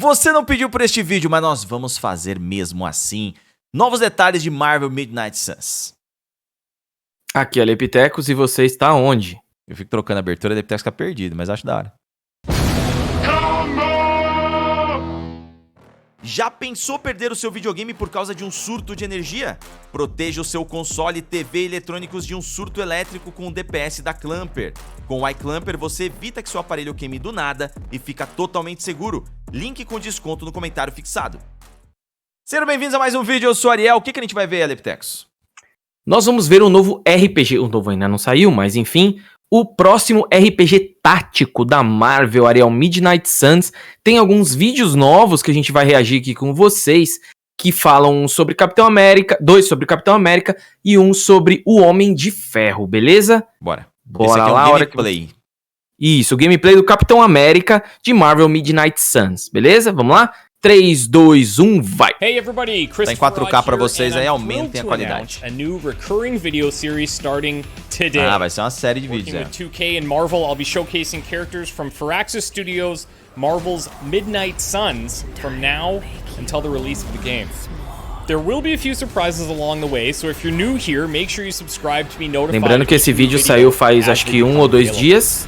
Você não pediu por este vídeo, mas nós vamos fazer mesmo assim. Novos detalhes de Marvel Midnight Suns. Aqui é Lepitecos e você está onde? Eu fico trocando a abertura, deve ter que ficar perdido, mas acho da hora. Já pensou perder o seu videogame por causa de um surto de energia? Proteja o seu console, TV e eletrônicos de um surto elétrico com o DPS da Clamper. Com o iClamper você evita que seu aparelho queime do nada e fica totalmente seguro. Link com desconto no comentário fixado. Sejam bem-vindos a mais um vídeo, eu sou o Ariel. O que a gente vai ver, Aleptecos? Nós vamos ver um novo RPG, o novo ainda não saiu, mas enfim, o próximo RPG tático da Marvel, Ariel Midnight Suns. Tem alguns vídeos novos que a gente vai reagir aqui com vocês, que falam sobre Capitão América, dois sobre Capitão América e um sobre o Homem de Ferro, beleza? Bora. Bora Esse aqui lá, é um hora gameplay. Isso, o gameplay do Capitão América de Marvel Midnight Suns, beleza? Vamos lá? 3, 2, 1, vai! Hey everybody, Tá em 4K pra vocês aí, aumentem a qualidade. A new recurring video series starting today. Ah, vai ser uma série de vídeos, Working with 2K and Marvel, I'll be showcasing characters from Firaxis Studios, Marvel's Midnight Suns, from now until the release of the game. There will be a few surprises along the way, so if you're new here, make sure you subscribe to be notified. Lembrando que esse vídeo saiu faz acho que 1 ou 2 dias.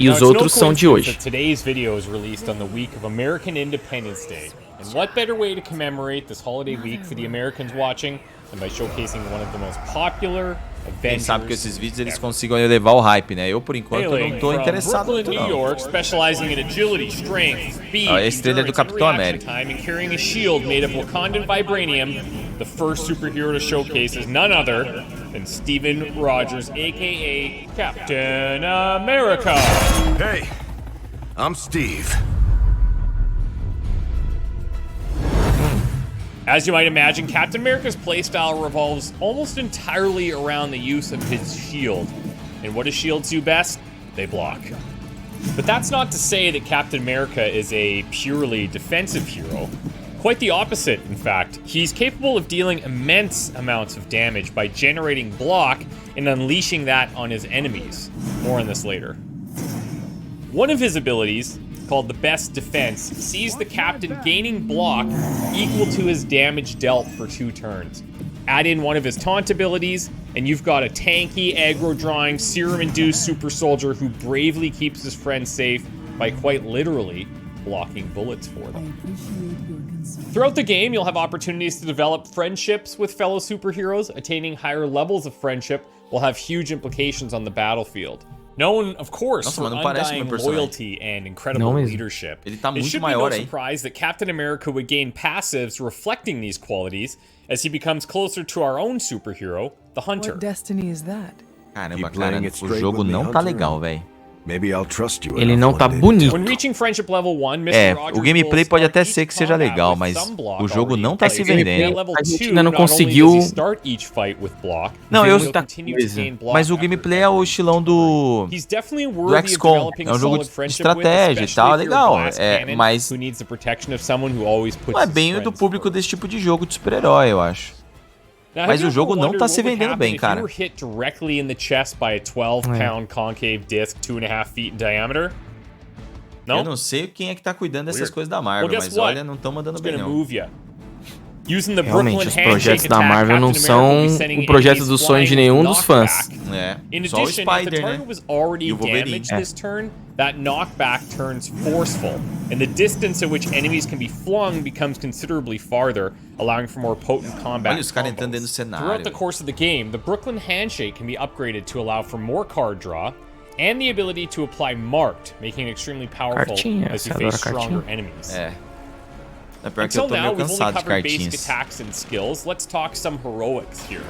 E os outros são de hoje. Today's video is released on the week of American Independence Day. And what better way to commemorate this holiday week for the Americans watching than by showcasing one of the most popular Avengers. Quem sabe que esses vídeos eles consigam elevar o hype, né? Eu, por enquanto, não tô interessado muito, New não. York, specializing in agility, strength, speed, Esse trailer do Capitão América. time, and carrying a shield made of Wakandan vibranium, the first superhero to showcase is none other than Steven Rogers, aka Captain America. Hey, I'm Steve. As you might imagine, Captain America's playstyle revolves almost entirely around the use of his shield. And what does shields do best? They block. But that's not to say that Captain America is a purely defensive hero. Quite the opposite, in fact. He's capable of dealing immense amounts of damage by generating block and unleashing that on his enemies. More on this later. One of his abilities, called the Best Defense, sees the captain gaining block equal to his damage dealt for 2 turns. Add in one of his taunt abilities, and you've got a tanky, aggro-drawing, serum-induced super soldier who bravely keeps his friends safe by quite literally blocking bullets for them. Throughout the game, you'll have opportunities to develop friendships with fellow superheroes. Attaining higher levels of friendship will have huge implications on the battlefield. Known, of course, for undying loyalty and incredible leadership. Ele tá It muito should be maior no aí. surprise that Captain America would gain passives reflecting these qualities as he becomes closer to our own superhero, the Hunter. What destiny is that? Caramba, cara, o jogo não tá legal, velho. Ele não tá bonito. When reaching friendship level 1, Mr. É, Rogers o gameplay will pode start até each ser que seja combat legal, with mas some block o jogo already não in tá place. se At vendendo. level A gente 2, ainda não not only conseguiu does he start each fight with block, Não, he will eu continue to gain block mas o after gameplay é o estilão do He's definitely do worthy of XCOM. developing É um a jogo solid de friendship with, estratégia e especially tal, if you're a legal. glass É, cannon mas who needs the protection of someone who always puts não é his bem do friends público first. desse tipo de jogo de super-herói, eu acho. Now, Mas have you o jogo ever não wondered tá what se would vendendo happen bem, if cara. you were hit directly in the chest by a 12-pound concave disc 2.5 feet in diameter? Eu No? não sei quem é que tá cuidando dessas coisas da Marvel, Well, guess mas what? olha, não estão mandando It's bem gonna não. move ya. Using the Realmente, Brooklyn os projetos handshake da attack, Marvel não Captain America will be são sending o projeto enemies dos sonhos de flying nenhum with dos fãs. knockback. É, In só o addition, if the Spider, né? target was already E o Wolverine. damaged this turn, that knockback turns forceful, and the distance at which enemies can be flung becomes considerably farther, allowing for more potent combat. Olha os caras entrando dentro do combos. cenário. Throughout the course of the game, the Brooklyn handshake can be upgraded to allow for more card draw, and the ability to apply marked, making it extremely powerful Cartinha, as you você adora face stronger cartinha? enemies. É. É pior que eu Until tô now, meio we've only cansado de covered basic cartinhas. attacks and skills. Let's talk some heroics here.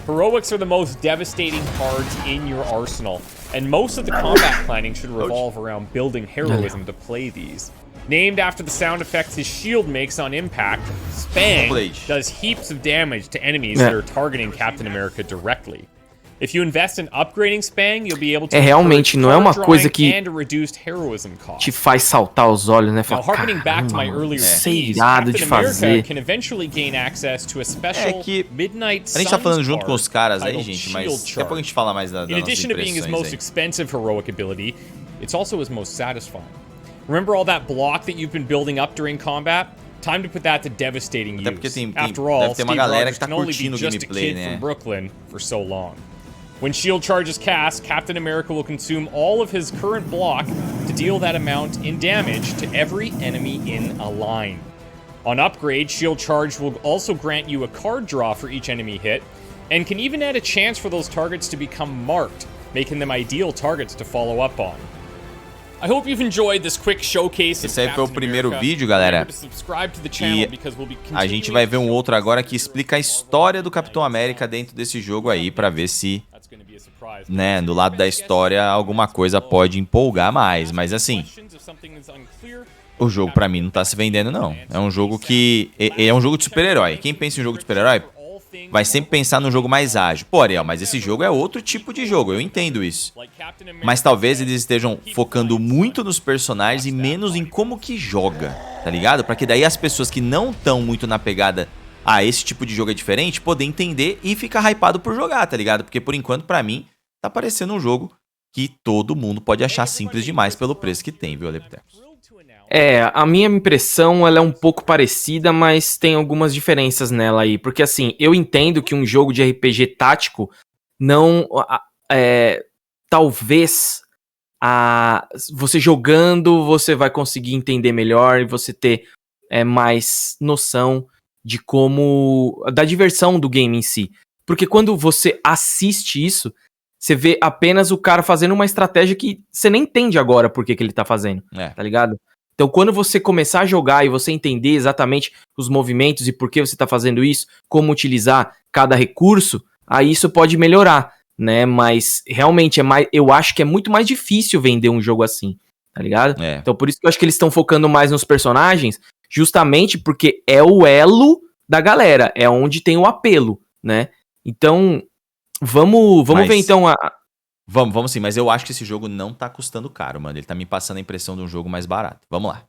Heroics are the most devastating cards in your arsenal, and most of the combat planning should revolve around building heroism to play these. Named after the sound effects his shield makes on impact, Spang does heaps of damage to enemies that are targeting Captain America directly. If you invest in upgrading Spang, you'll be able to realmente não é uma coisa que and a reduced heroism cost. te faz saltar os olhos, né? Now, Fala, harkening back to my caramba, earlier isso é tease, irado de Captain America fazer. can eventually gain access to a special que Midnight A gente tá falando Suns junto com os caras aí, titled gente, mas Shield daqui a pouco a Charge. gente fala mais das In nossas addition to being his impressões most aí. expensive heroic ability, it's also his most satisfying. Remember all that block that you've been building up during combat? Time to put that to devastating Até porque use. tem After all, deve ter uma Steve galera Rogers que tá can only be curtindo o just a gameplay, kid né? from Brooklyn for so long. When shield charges cast, Captain America will consume all of his current block to deal that amount in damage to every enemy in a line. On upgrade, shield charge will also grant you a card draw for each enemy hit, and can even add a chance for those targets to become marked, making them ideal targets to follow up on. I hope you've enjoyed this quick showcase of Esse aí foi o Captain primeiro America. vídeo, galera. Remember to subscribe to the channel E because we'll be a gente vai ver um outro agora que explica a história do Capitão América dentro desse jogo aí, pra ver se, That's gonna be a surprise. né, do lado da história alguma coisa pode empolgar mais. Mas assim, o jogo pra mim não tá se vendendo não. É um jogo que é um jogo de super-herói. Quem pensa em jogo de super-herói vai sempre pensar num jogo mais ágil. Pô, Ariel, mas esse jogo é outro tipo de jogo, eu entendo isso. Mas talvez eles estejam focando muito nos personagens e menos em como que joga, tá ligado? Pra que daí as pessoas que não estão muito na pegada esse tipo de jogo é diferente, poder entender e ficar hypado por jogar, tá ligado? Porque por enquanto, pra mim, tá parecendo um jogo que todo mundo pode achar simples demais pelo preço que tem, viu, Aleptecos? A minha impressão ela é um pouco parecida, mas tem algumas diferenças nela aí. Porque assim, eu entendo que um jogo de RPG tático não... talvez você jogando, você vai conseguir entender melhor e você ter mais noção de como... da diversão do game em si. Porque quando você assiste isso, você vê apenas o cara fazendo uma estratégia que você nem entende agora por que ele tá fazendo, tá ligado? Então, quando você começar a jogar e você entender exatamente os movimentos e por que você tá fazendo isso, como utilizar cada recurso, aí isso pode melhorar, né? Mas, realmente, eu acho que é muito mais difícil vender um jogo assim, tá ligado? Então, por isso que eu acho que eles estão focando mais nos personagens, justamente porque é o elo da galera, é onde tem o apelo, né? Então, vamos ver, então, Vamos sim, mas eu acho que esse jogo não tá custando caro, mano. Ele tá me passando a impressão de um jogo mais barato. Vamos lá.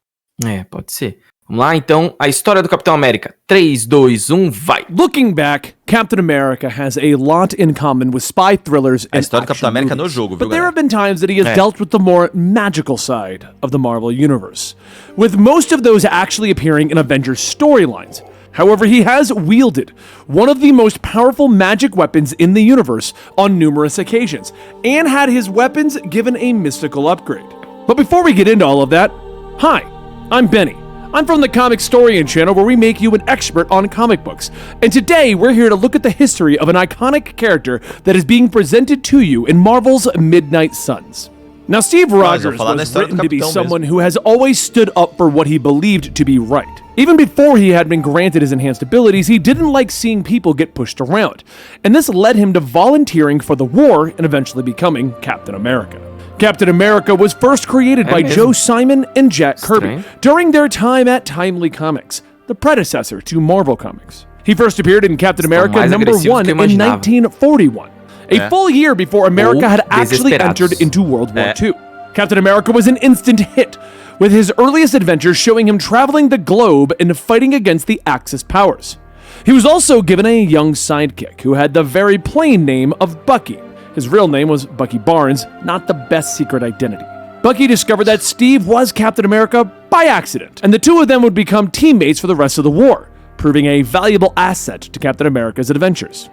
Pode ser. Vamos lá, então, a história do Capitão América. 3, 2, 1, vai! Looking back, Captain America has a lot in common with spy thrillers A and história do Capitão action América no movies. jogo, viu, But there galera? have been times that he has dealt with the more magical side of the Marvel Universe, with most of those actually appearing in Avengers storylines. However, he has wielded one of the most powerful magic weapons in the universe on numerous occasions, and had his weapons given a mystical upgrade. But before we get into all of that, hi, I'm Benny. I'm from the Comic Storian channel where we make you an expert on comic books. And today we're here to look at the history of an iconic character that is being presented to you in Marvel's Midnight Suns. Now, Steve Rogers was written to be someone who has always stood up for what he believed to be right. Even before he had been granted his enhanced abilities, he didn't like seeing people get pushed around. And this led him to volunteering for the war and eventually becoming Captain America. Captain America was first created by Joe Simon and Jack Kirby during their time at Timely Comics, the predecessor to Marvel Comics. He first appeared in Captain America #1 in 1941. A full year before America had actually entered into World War II. Captain America was an instant hit, with his earliest adventures showing him traveling the globe and fighting against the Axis powers. He was also given a young sidekick who had the very plain name of Bucky. His real name was Bucky Barnes, not the best secret identity. Bucky discovered that Steve was Captain America by accident, and the two of them would become teammates for the rest of the war, proving a valuable asset to Captain America's adventures.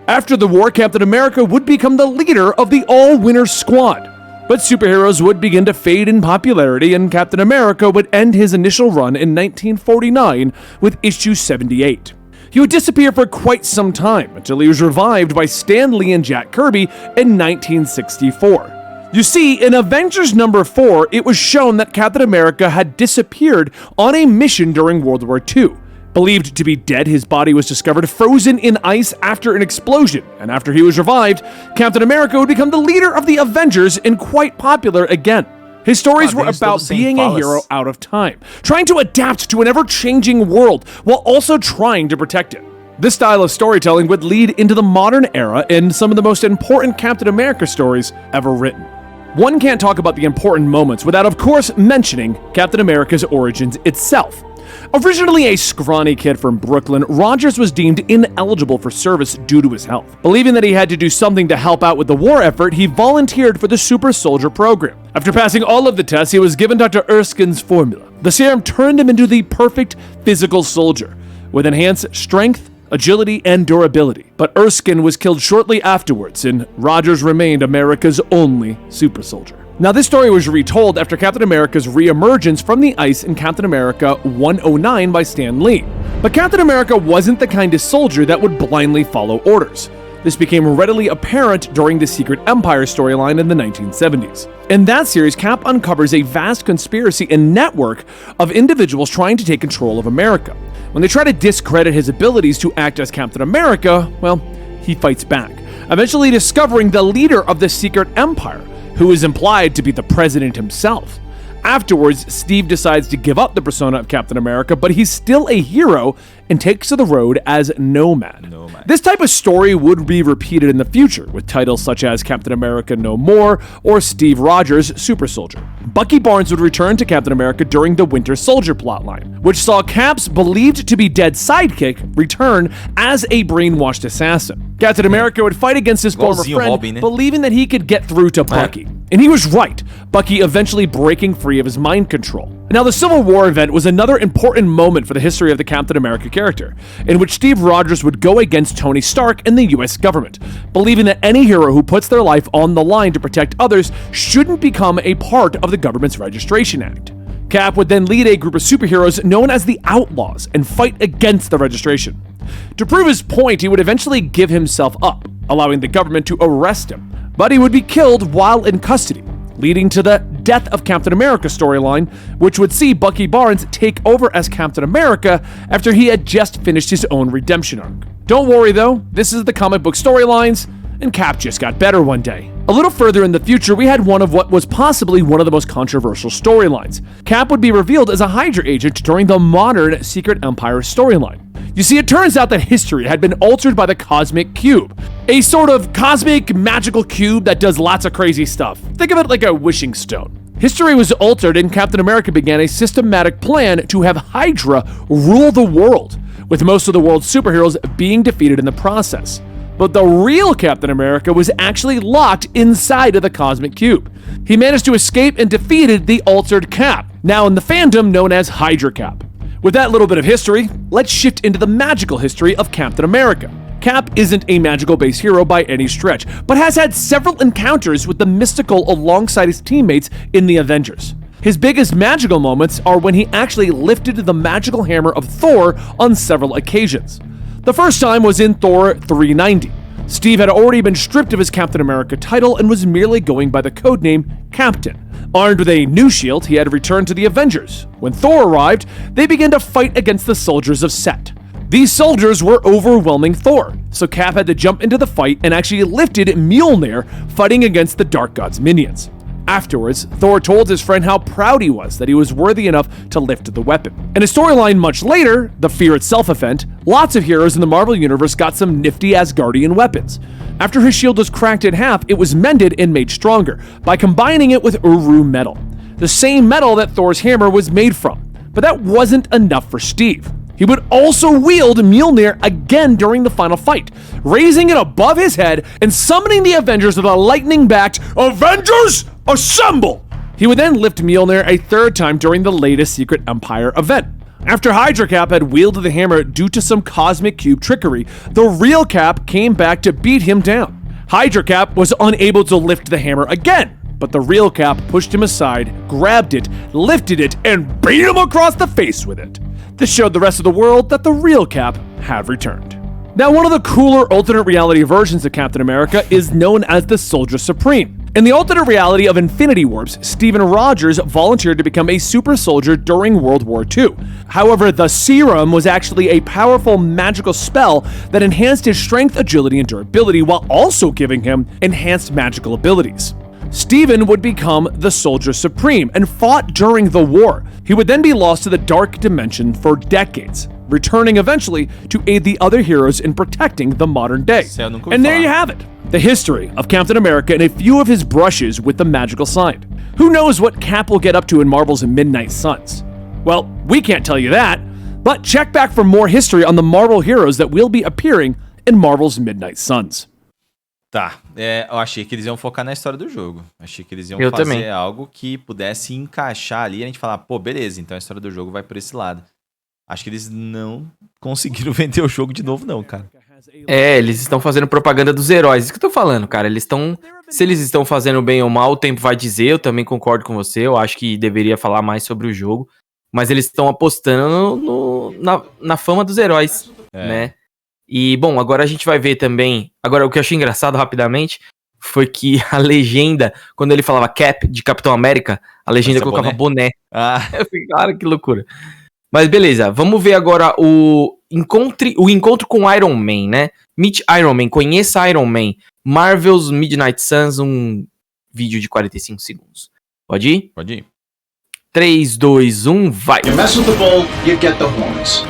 After the war, Captain America would become the leader of the All-Winner Squad. But superheroes would begin to fade in popularity, and Captain America would end his initial run in 1949 with issue 78. He would disappear for quite some time until he was revived by Stan Lee and Jack Kirby in 1964. You see, in Avengers #4, it was shown that Captain America had disappeared on a mission during World War II. Believed to be dead, his body was discovered frozen in ice after an explosion, and after he was revived, Captain America would become the leader of the Avengers and quite popular again. His stories were about being a hero out of time, trying to adapt to an ever-changing world while also trying to protect it. This style of storytelling would lead into the modern era and some of the most important Captain America stories ever written. One can't talk about the important moments without, of course, mentioning Captain America's origins itself. Originally a scrawny kid from Brooklyn, Rogers was deemed ineligible for service due to his health. Believing that he had to do something to help out with the war effort, he volunteered for the Super Soldier program. After passing all of the tests, he was given Dr. Erskine's formula. The serum turned him into the perfect physical soldier, with enhanced strength, agility, and durability. But Erskine was killed shortly afterwards, and Rogers remained America's only super soldier. Now, this story was retold after Captain America's re-emergence from the ice in Captain America 109 by Stan Lee. But Captain America wasn't the kind of soldier that would blindly follow orders. This became readily apparent during the Secret Empire storyline in the 1970s. In that series, Cap uncovers a vast conspiracy and network of individuals trying to take control of America. When they try to discredit his abilities to act as Captain America, well, he fights back, eventually discovering the leader of the Secret Empire, who is implied to be the president himself. Afterwards, Steve decides to give up the persona of Captain America, but he's still a hero and takes to the road as Nomad. This type of story would be repeated in the future, with titles such as Captain America No More or Steve Rogers Super Soldier. Bucky Barnes would return to Captain America during the Winter Soldier plotline, which saw Cap's believed to be dead sidekick return as a brainwashed assassin. Captain America would fight against his former friend, believing that he could get through to Bucky. And he was right, Bucky eventually breaking free of his mind control. Now, the Civil War event was another important moment for the history of the Captain America character, in which Steve Rogers would go against Tony Stark and the US government, believing that any hero who puts their life on the line to protect others shouldn't become a part of the government's Registration Act. Cap would then lead a group of superheroes known as the Outlaws and fight against the registration. To prove his point, he would eventually give himself up, allowing the government to arrest him, but he would be killed while in custody, leading to the Death of Captain America storyline, which would see Bucky Barnes take over as Captain America after he had just finished his own redemption arc. Don't worry though, this is the comic book storylines, and Cap just got better one day. A little further in the future, we had one of what was possibly one of the most controversial storylines. Cap would be revealed as a Hydra agent during the modern Secret Empire storyline. You see, it turns out that history had been altered by the Cosmic Cube, a sort of cosmic magical cube that does lots of crazy stuff. Think of it like a wishing stone. History was altered and Captain America began a systematic plan to have Hydra rule the world, with most of the world's superheroes being defeated in the process. But the real Captain America was actually locked inside of the Cosmic Cube. He managed to escape and defeated the altered Cap, now in the fandom known as Hydra Cap. With that little bit of history, let's shift into the magical history of Captain America. Cap isn't a magical-based hero by any stretch, but has had several encounters with the mystical alongside his teammates in the Avengers. His biggest magical moments are when he actually lifted the magical hammer of Thor on several occasions. The first time was in Thor 390. Steve had already been stripped of his Captain America title and was merely going by the codename Captain. Armed with a new shield, he had returned to the Avengers. When Thor arrived, they began to fight against the soldiers of Set. These soldiers were overwhelming Thor, so Cap had to jump into the fight and actually lifted Mjolnir, fighting against the Dark God's minions. Afterwards, Thor told his friend how proud he was that he was worthy enough to lift the weapon. In a storyline much later, the Fear Itself event, lots of heroes in the Marvel Universe got some nifty Asgardian weapons. After his shield was cracked in half, it was mended and made stronger by combining it with Uru metal, the same metal that Thor's hammer was made from. But that wasn't enough for Steve. He would also wield Mjolnir again during the final fight, raising it above his head and summoning the Avengers with a lightning-backed Avengers Assemble! He would then lift Mjolnir a third time during the latest Secret Empire event. After Hydra Cap had wielded the hammer due to some Cosmic Cube trickery, the real Cap came back to beat him down. Hydra Cap was unable to lift the hammer again, but the real Cap pushed him aside, grabbed it, lifted it, and beat him across the face with it. This showed the rest of the world that the real Cap had returned. Now, one of the cooler alternate reality versions of Captain America is known as the Soldier Supreme. In the alternate reality of Infinity Wars, Steven Rogers volunteered to become a super soldier during World War II. However, the serum was actually a powerful magical spell that enhanced his strength, agility, and durability while also giving him enhanced magical abilities. Steven would become the Soldier Supreme and fought during the war. He would then be lost to the Dark Dimension for decades, returning eventually to aid the other heroes in protecting the modern day. And there you have it, the history of Captain America and a few of his brushes with the magical side. Who knows what Cap will get up to in Marvel's Midnight Suns? Well, we can't tell you that, but check back for more history on the Marvel heroes that will be appearing in Marvel's Midnight Suns. Tá, eu achei que eles iam focar na história do jogo. Achei que eles iam Eu fazer também. algo que pudesse encaixar ali e a gente falar, pô, beleza, então a história do jogo vai por esse lado. Acho que eles não conseguiram vender o jogo de novo não, cara. Eles estão fazendo propaganda dos heróis. Isso que eu tô falando, cara. Eles estão. Se eles estão fazendo bem ou mal, o tempo vai dizer. Eu também concordo com você. Eu acho que deveria falar mais sobre o jogo. Mas eles estão apostando na fama dos heróis, né? E, bom, agora a gente vai ver também. Agora, o que eu achei engraçado rapidamente foi que a legenda, quando ele falava Cap de Capitão América, a legenda Nossa, colocava boné. Ah, Eu fiquei, cara, que loucura. Mas beleza, vamos ver agora o encontro com Iron Man, né? Meet Iron Man, conheça Iron Man. Marvel's Midnight Suns, um vídeo de 45 segundos. Pode ir? pode ir. 3, 2, 1, vai! You mess with the bull, you get the horns.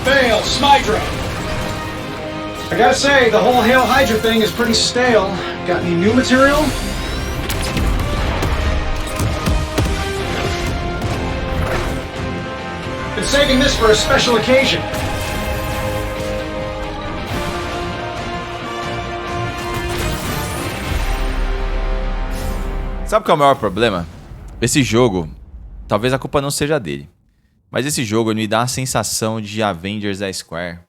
Fail, Smydra! I gotta say, the whole Hail Hydra thing is pretty stale. Got any new material? Been saving this for a special occasion. Sabe qual é o maior problema? Esse jogo, talvez a culpa não seja dele, mas esse jogo ele me dá uma sensação de Avengers da Square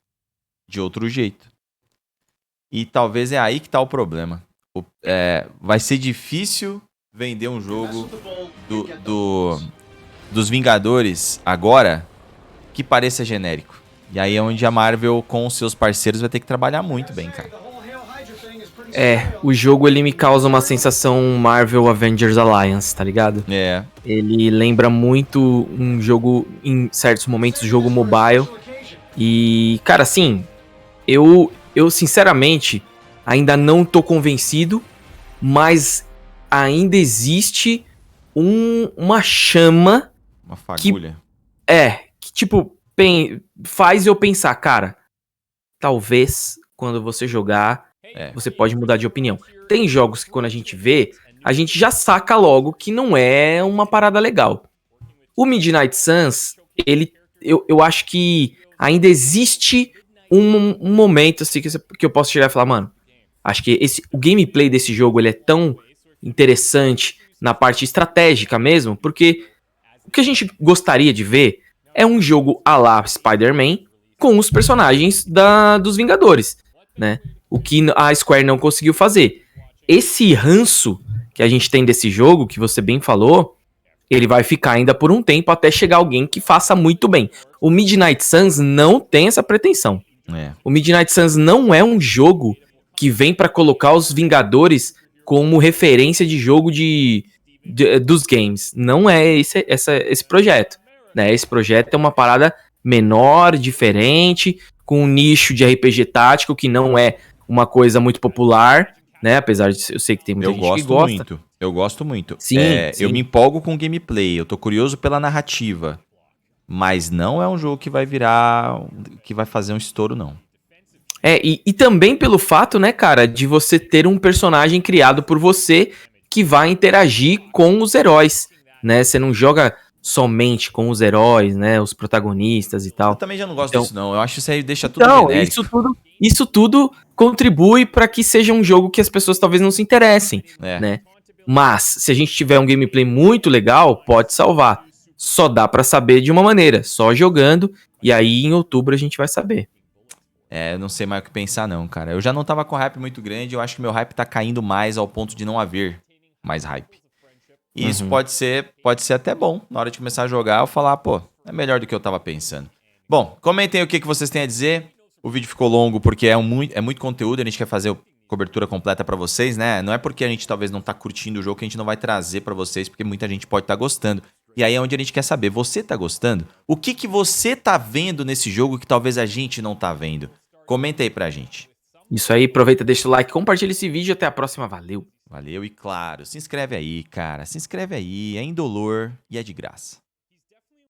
de outro jeito. E talvez é aí que tá o problema. Vai ser difícil vender um jogo dos Vingadores agora que pareça genérico. E aí é onde a Marvel com os seus parceiros vai ter que trabalhar muito bem, cara. O jogo ele me causa uma sensação Marvel Avengers Alliance, tá ligado? Ele lembra muito um jogo, em certos momentos, jogo mobile. E, cara, assim, eu sinceramente ainda não tô convencido, mas ainda existe uma chama. Uma fagulha. Que tipo, faz eu pensar, cara, talvez quando você jogar, você pode mudar de opinião. Tem jogos que quando a gente vê, a gente já saca logo que não é uma parada legal. O Midnight Suns, eu acho que ainda existe um momento assim que eu posso chegar e falar, mano, acho que o gameplay desse jogo ele é tão interessante na parte estratégica mesmo, porque o que a gente gostaria de ver é um jogo à la Spider-Man com os personagens dos Vingadores, né? O que a Square não conseguiu fazer. Esse ranço que a gente tem desse jogo, que você bem falou, ele vai ficar ainda por um tempo até chegar alguém que faça muito bem. O Midnight Suns não tem essa pretensão. O Midnight Suns não é um jogo que vem pra colocar os Vingadores como referência de jogo dos games. Não é esse projeto, né? Esse projeto é uma parada menor, diferente, com um nicho de RPG tático que não é uma coisa muito popular, né? Apesar de eu sei que tem muita gente que gosta. Eu gosto muito. Sim, sim. Eu me empolgo com o gameplay, eu tô curioso pela narrativa, mas não é um jogo que vai fazer um estouro, não. E também pelo fato, né, cara, de você ter um personagem criado por você que vai interagir com os heróis, né? Você não joga somente com os heróis, né, os protagonistas e tal. Eu também já não gosto disso, não. Eu acho que isso aí deixa tudo genérico. Isso tudo contribui para que seja um jogo que as pessoas talvez não se interessem, né? Mas, se a gente tiver um gameplay muito legal, pode salvar. Só dá pra saber de uma maneira, só jogando, e aí em outubro a gente vai saber. Eu não sei mais o que pensar não, cara. Eu já não tava com hype muito grande, eu acho que meu hype tá caindo mais ao ponto de não haver mais hype. E isso pode ser até bom. Na hora de começar a jogar, eu falar, pô, é melhor do que eu tava pensando. Bom, comentem o que vocês têm a dizer. O vídeo ficou longo porque é muito conteúdo, a gente quer fazer cobertura completa pra vocês, né? Não é porque a gente talvez não tá curtindo o jogo que a gente não vai trazer pra vocês, porque muita gente pode estar gostando. E aí é onde a gente quer saber, você tá gostando? O que você tá vendo nesse jogo que talvez a gente não tá vendo? Comenta aí pra gente. Isso aí, aproveita, deixa o like, compartilha esse vídeo, até a próxima, valeu! Valeu e claro, se inscreve aí, cara, se inscreve aí, é indolor e é de graça.